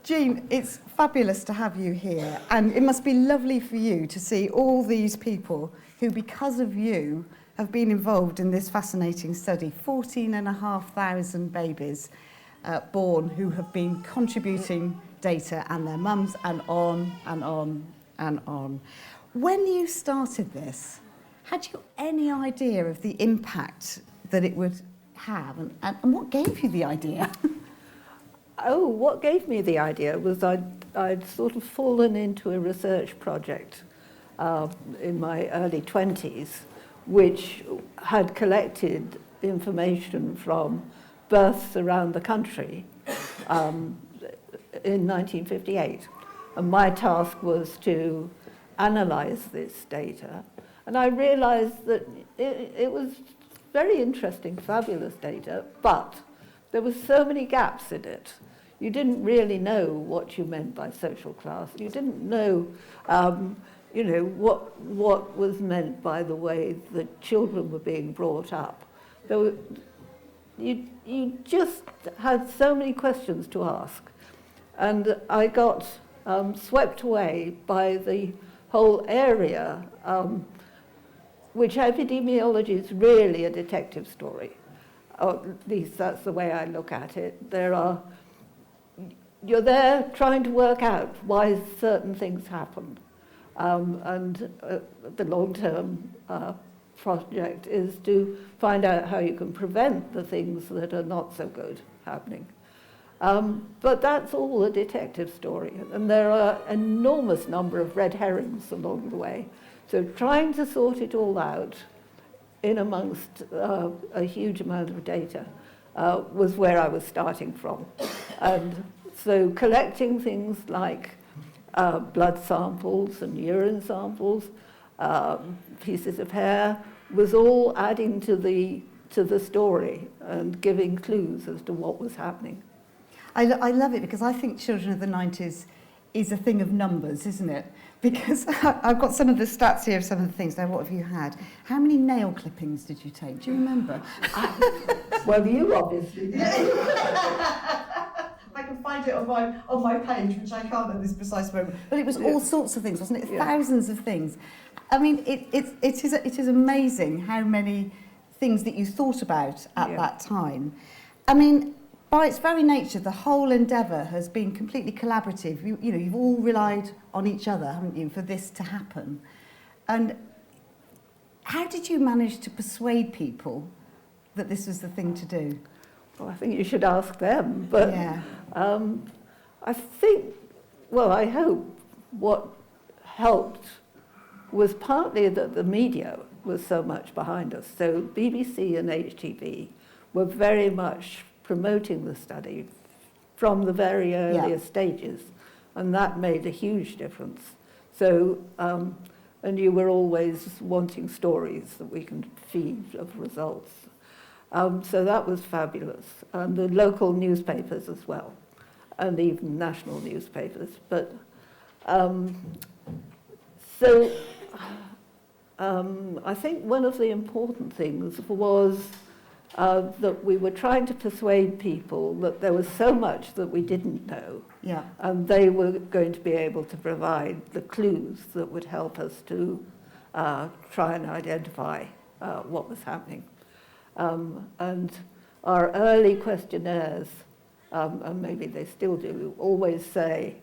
Jean, it's fabulous to have you here, and it must be lovely for you to see all these people who, because of you, have been involved in this fascinating study. 14,500 babies born who have been contributing data, and their mums, and on and on and on. When you started this, had you any idea of the impact that it would have, and what gave you the idea? Oh, what gave me the idea was I'd sort of fallen into a research project in my early 20s, which had collected information from births around the country in 1958. And my task was to analyse this data. And I realised that it was very interesting, fabulous data, but there were so many gaps in it. You didn't really know what you meant by social class. You didn't know, what was meant by the way that children were being brought up. You just had so many questions to ask. And I got swept away by the whole area, which epidemiology is really a detective story. Or at least that's the way I look at it. You're there trying to work out why certain things happen. The long-term project is to find out how you can prevent the things that are not so good happening. But that's all a detective story, and there are an enormous number of red herrings along the way. So trying to sort it all out in amongst a huge amount of data was where I was starting from. And so collecting things like blood samples and urine samples, pieces of hair, was all adding to the story and giving clues as to what was happening. I love it, because I think Children of the 90s is a thing of numbers, isn't it? Because I've got some of the stats here of some of the things. Now, what have you had? How many nail clippings did you take? Do you remember? Well, you obviously do. I can find it on my page, which I can't at this precise moment. But it was all sorts of things, wasn't it? Yeah. Thousands of things. I mean, it is amazing how many things that you thought about at that time. I mean, by its very nature, the whole endeavour has been completely collaborative. You've all relied on each other, haven't you, for this to happen? And how did you manage to persuade people that this was the thing to do? Well, I think you should ask them. But I think, well, I hope what helped was partly that the media was so much behind us. So BBC and HTV were very much promoting the study from the very earliest stages, and that made a huge difference. So, and you were always wanting stories that we can feed of results. So that was fabulous. And the local newspapers as well, and even national newspapers. But I think one of the important things was that we were trying to persuade people that there was so much that we didn't know, and they were going to be able to provide the clues that would help us to try and identify what was happening. And our early questionnaires, and maybe they still do, always say,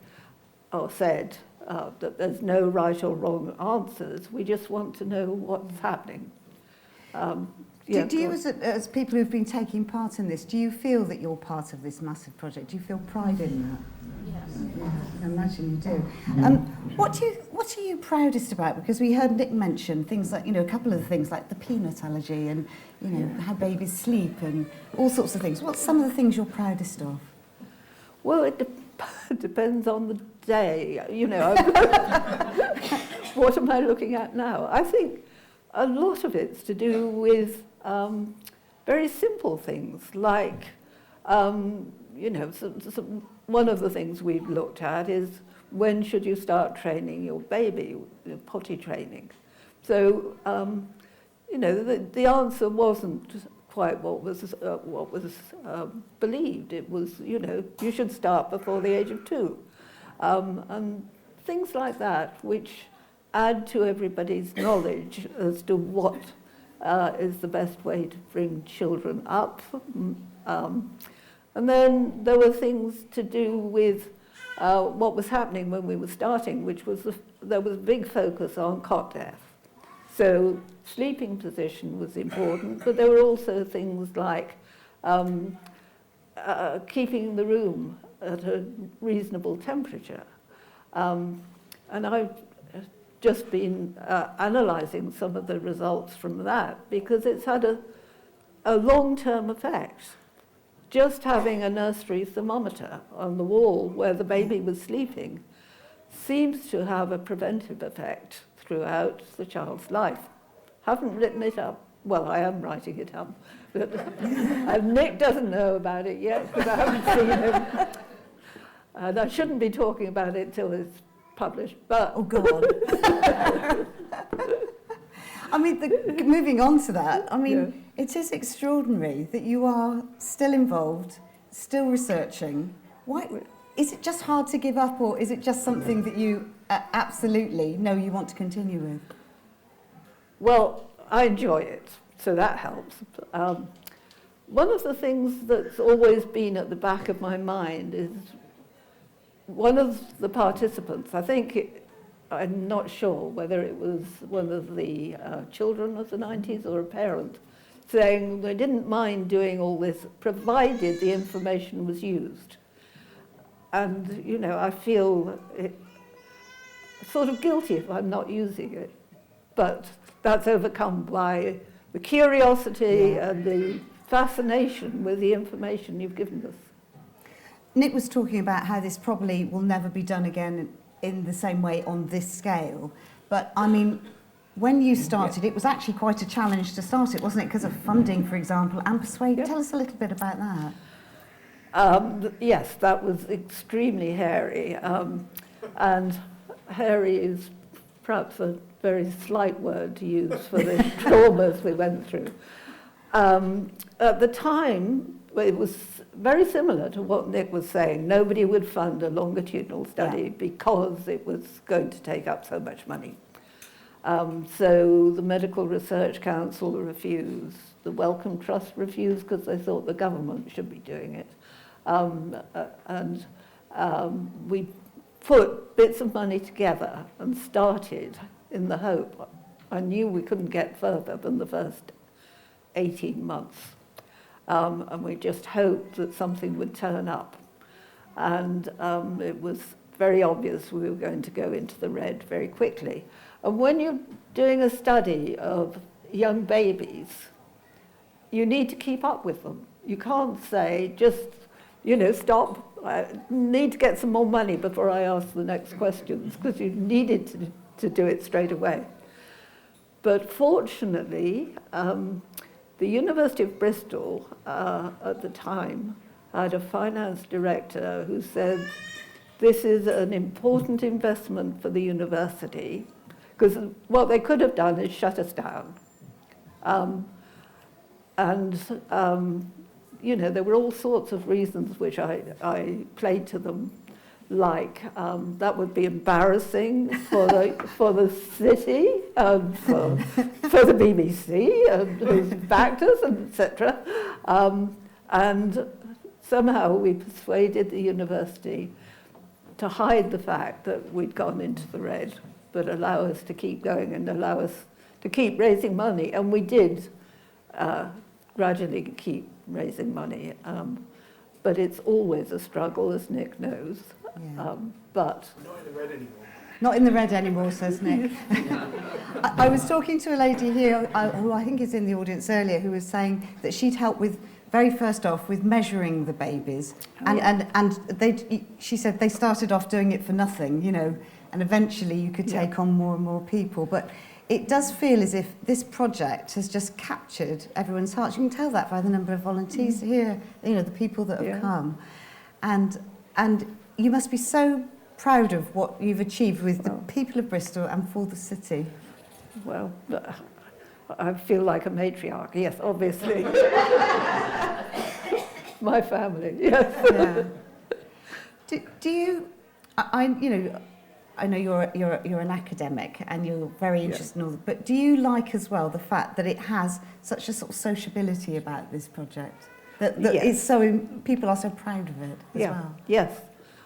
or said, that there's no right or wrong answers. We just want to know what's happening. Do you, as people who've been taking part in this, do you feel that you're part of this massive project? Do you feel pride in that? Yes. Yeah, I can imagine you do. What are you proudest about? Because we heard Nick mention things like, a couple of the things like the peanut allergy and, how babies sleep and all sorts of things. What's some of the things you're proudest of? Well, it depends on the day, What am I looking at now? I think a lot of it's to do with very simple things like, one of the things we've looked at is when should you start training your baby, potty training. So, the answer wasn't quite what was believed. It was, you should start before the age of 2. And things like that, which add to everybody's knowledge as to what is the best way to bring children up. And then there were things to do with what was happening when we were starting, which was there was a big focus on cot death. So sleeping position was important, but there were also things like keeping the room at a reasonable temperature. And I've just been analysing some of the results from that, because it's had a long-term effect. Just having a nursery thermometer on the wall where the baby was sleeping seems to have a preventive effect throughout the child's life. Haven't written it up. Well, I am writing it up, but Nick doesn't know about it yet because I haven't seen him. And I shouldn't be talking about it till it's published, but... Oh, God. I mean, moving on to that, it is extraordinary that you are still involved, still researching. Why? Is it just hard to give up, or is it just something that you absolutely know you want to continue with? Well, I enjoy it, so that helps. One of the things that's always been at the back of my mind is one of the participants, I'm not sure whether it was one of the children of the 90s or a parent, saying they didn't mind doing all this provided the information was used. And, I feel sort of guilty if I'm not using it. But that's overcome by the curiosity and the fascination with the information you've given us. Nick was talking about how this probably will never be done again in the same way on this scale. But, when you started, it was actually quite a challenge to start it, wasn't it? Because of funding, for example, and persuade. Yep. Tell us a little bit about that. Yes, that was extremely hairy. And hairy is perhaps a very slight word to use for the traumas we went through. At the time, it was very similar to what Nick was saying. Nobody would fund a longitudinal study because it was going to take up so much money. So the Medical Research Council refused, the Wellcome Trust refused because they thought the government should be doing it. We put bits of money together and started in the hope. I knew we couldn't get further than the first 18 months. And we just hoped that something would turn up. And it was very obvious we were going to go into the red very quickly. And when you're doing a study of young babies, you need to keep up with them. You can't say, just, stop. I need to get some more money before I ask the next questions, because you needed to do it straight away. But fortunately, the University of Bristol at the time had a finance director who said, this is an important investment for the university, because what they could have done is shut us down. There were all sorts of reasons which I played to them, like that would be embarrassing for the city, for the BBC, who's backed us, etc. And somehow we persuaded the university to hide the fact that we'd gone into the red, but allow us to keep going and allow us to keep raising money. And we did gradually keep raising money. But it's always a struggle, as Nick knows. Yeah. But not in the red anymore. Not in the red anymore, says Nick. I was talking to a lady here, who I think is in the audience earlier, who was saying that she'd helped with, very first off, with measuring the babies. She said they started off doing it for nothing, and eventually you could take on more and more people. But it does feel as if this project has just captured everyone's hearts. You can tell that by the number of volunteers here, the people that have come. And you must be so proud of what you've achieved with the people of Bristol and for the city. Well, I feel like a matriarch, yes, obviously. My family, yes. Yeah. Do you, I know you're an academic and you're very interested in all, but do you like as well the fact that it has such a sort of sociability about this project? That Yes. People are so proud of it as well. Yes,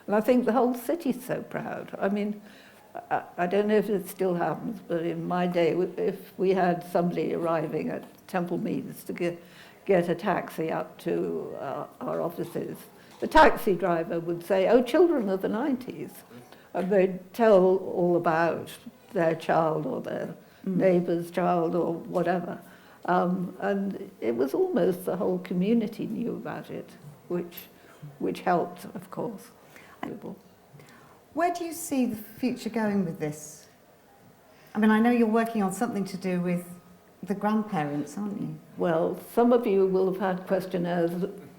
and I think the whole city's so proud. I mean, I don't know if it still happens, but in my day, if we had somebody arriving at Temple Meads to get a taxi up to our offices, the taxi driver would say, "Oh, children of the 90s." And they'd tell all about their child or their neighbour's child or whatever. And it was almost the whole community knew about it, which helped, of course. Where do you see the future going with this? I mean, I know you're working on something to do with the grandparents, aren't you? Well, some of you will have had questionnaires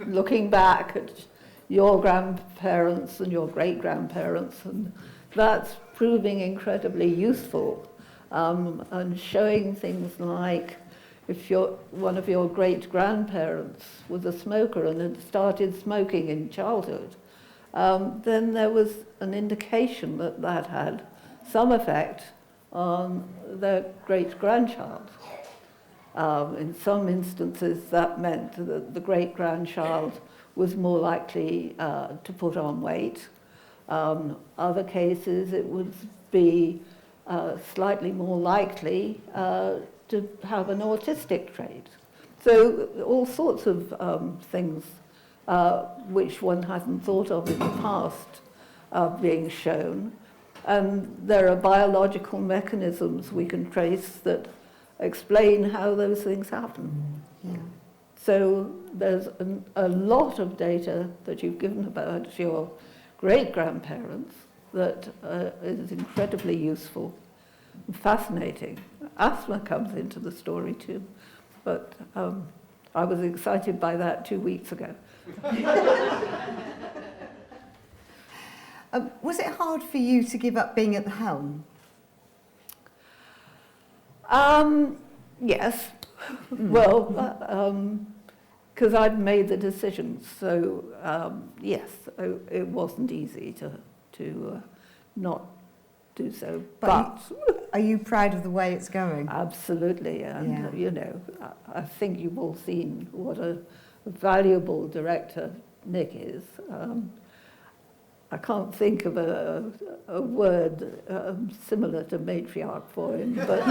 looking back at your grandparents and your great-grandparents, and that's proving incredibly useful, and showing things like if one of your great-grandparents was a smoker and had started smoking in childhood, then there was an indication that that had some effect on their great-grandchild. In some instances, that meant that the great-grandchild was more likely to put on weight. Other cases, it would be slightly more likely to have an autistic trait. So all sorts of things which one hadn't thought of in the past are being shown. And there are biological mechanisms we can trace that explain how those things happen. Yeah. So there's a lot of data that you've given about your great-grandparents that is incredibly useful and fascinating. Asthma comes into the story too, but I was excited by that 2 weeks ago. Was it hard for you to give up being at the helm? Yes. Well, because I'd made the decision, so yes, it wasn't easy to not do so. But are you proud of the way it's going? Absolutely, and I think you've all seen what a valuable director Nick is. I can't think of a word similar to matriarch for him, but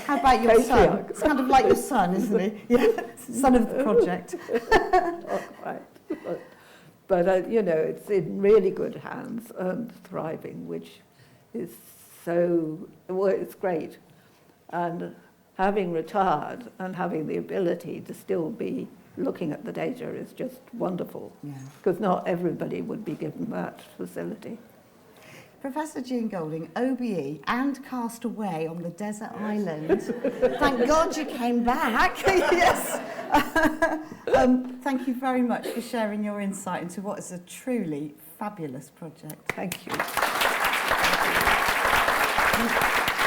how about your son? It's kind of like your son, isn't he? Yeah, son of the project. Not quite, but it's in really good hands and thriving, which is it's great. And having retired and having the ability to still be looking at the data is just wonderful, because not everybody would be given that facility. Professor Jean Golding, OBE and cast away on the desert island. Thank God you came back. Yes. Thank you very much for sharing your insight into what is a truly fabulous project. Thank you. Thank you.